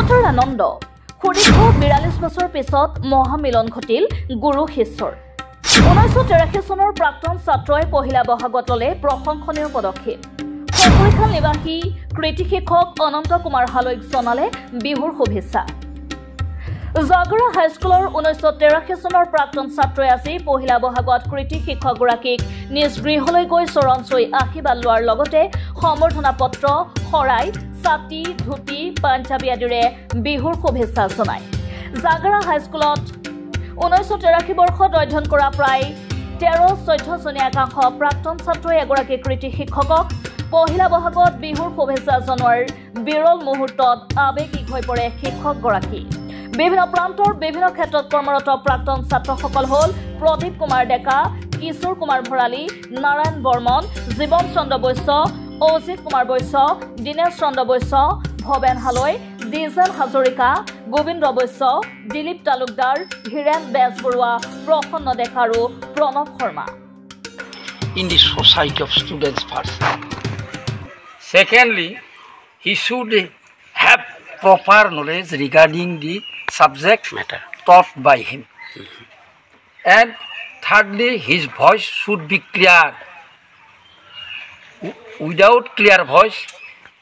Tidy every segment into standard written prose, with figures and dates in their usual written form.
অন্তৰ আনন্দ সুদীৰ্ঘ ৪২ বছৰ পিছত মহামিলন ঘটিল গুৰু শিষ্যৰ ১৯৮৩ চনৰ প্ৰাক্তন ছাত্ৰই পহিলা বহাগত ল'লে প্ৰশংসনীয় পদক্ষেপ সকলোখান নিবাসী কৃতি শিক্ষক অনন্ত কুমাৰ হালৈক জনালে বিহুৰ শুভেচ্ছা জাগৰা হাইস্কুলৰ ১৯৮৩ চনৰ প্ৰাক্তন ছাত্ৰই আজি পহিলা বহাগত কৃতি শিক্ষকগৰাকীক নিজ গৃহলৈ গৈ চৰণ চুই আশীৰ্বাদ লোৱাৰ লগতে সম্বৰ্ধনা পত্ৰ শৰাই ছাতি ধুতি পাঞ্জাবী আদিৰে বিহুৰ শুভেচ্ছা জনায় জাগৰা হাইস্কুলত ১৯৮৩ বৰ্ষত অধ্যয়ন কৰা প্ৰায় ১৩-১৪ জনীয়া একাংশ প্ৰাক্তন ছাত্ৰই এগৰাকী কৃতি শিক্ষকক পহিলা বহাগত বিহুৰ শুভেচ্ছা জনোৱাৰ বিৰল মুহূৰ্তত আৱেগিক হৈ পৰে শিক্ষকগৰাকী বিভিন্ন প্ৰান্তৰ বিভিন্ন ক্ষেত্ৰত কৰ্মৰত প্ৰাক্তন ছাত্ৰসকল হ'ল প্ৰদীপ কুমাৰ ডেকা কিশোৰ কুমাৰ ভৰালী নাৰায়ণ বৰ্মন জীৱন চন্দ্ৰ বৈশ্য অজিত কুমাৰ বৈশ্য দীনেশ চন্দ্ৰ বৈশ্য ভৱেন হালৈ ডিজেল হাজৰিকা গোবিন্দ বৈশ্য দিলীপ তালুকদাৰ হীৰেন বেজবৰুৱা প্ৰসন্ন ডেকা আৰু Pranab Sharma in the society of students first. Secondly, he should have proper knowledge regarding the subject matter taught by him. And thirdly, his voice should be clear. Without clear voice,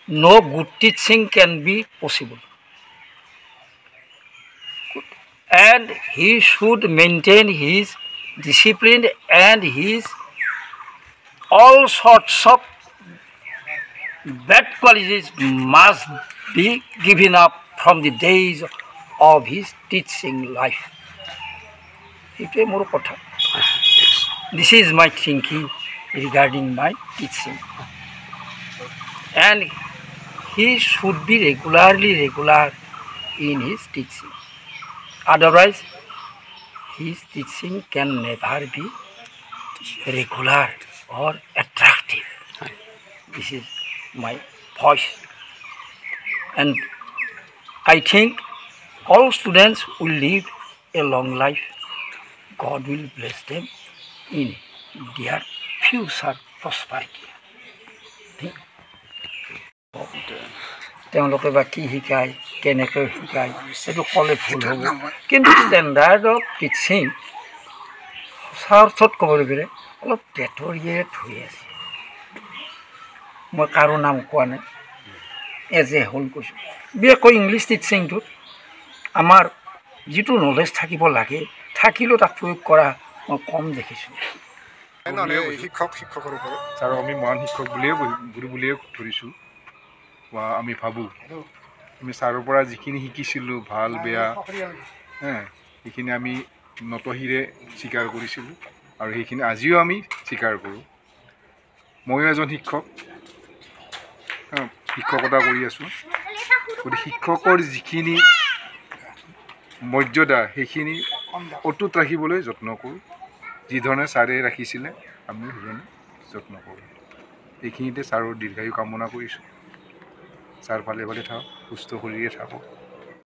no good teaching can be possible. And he should maintain his discipline and his all sorts of bad qualities must be given up from the days of his teaching life. This is my thinking regarding my teaching. And he should be regular in his teaching. Otherwise, his teaching can never be regular or attractive. This is my voice. And I think all students will live a long life. God will bless them in their future prosperity. তেওঁলোকে বা কি শিকায় কেনেকৈ শিকায় সেইটো ক'লে ভুল হ'ব কিন্তু ষ্টেণ্ডাৰ্ড অফ টিচিং সঁচা অৰ্থত ক'বলৈ গ'লে অলপ টেটৰিয়েট হৈ আছে মই কাৰো নাম কোৱা নাই এজ এ হোল কৈছোঁ বিশেষকৈ ইংলিছ টিচিংটোত আমাৰ যিটো নলেজ থাকিব লাগে থাকিলেও তাক প্ৰয়োগ কৰা মই কম দেখিছোঁ শিক্ষকৰ ওপৰত আৰু আমি মহান শিক্ষক বুলিয়ে গুৰু বুলিয়ে ধৰিছোঁ বা আমি ভাবোঁ আমি ছাৰৰ পৰা যিখিনি শিকিছিলোঁ ভাল বেয়া সেইখিনি আমি নতশিৰে স্বীকাৰ কৰিছিলোঁ আৰু সেইখিনি আজিও আমি স্বীকাৰ কৰোঁ ময়ো এজন শিক্ষকতা কৰি আছোঁ গতিকে শিক্ষকৰ যিখিনি মৰ্যাদা সেইখিনি অটুট ৰাখিবলৈ যত্ন কৰোঁ যিধৰণে ছাৰে ৰাখিছিলে আমিও সেইধৰণে যত্ন কৰোঁ এইখিনিতে ছাৰৰ দীৰ্ঘায়ু কামনা কৰিছোঁ ছাৰ ভালে ভালে থাকক সুস্থ শৰীৰে থাকক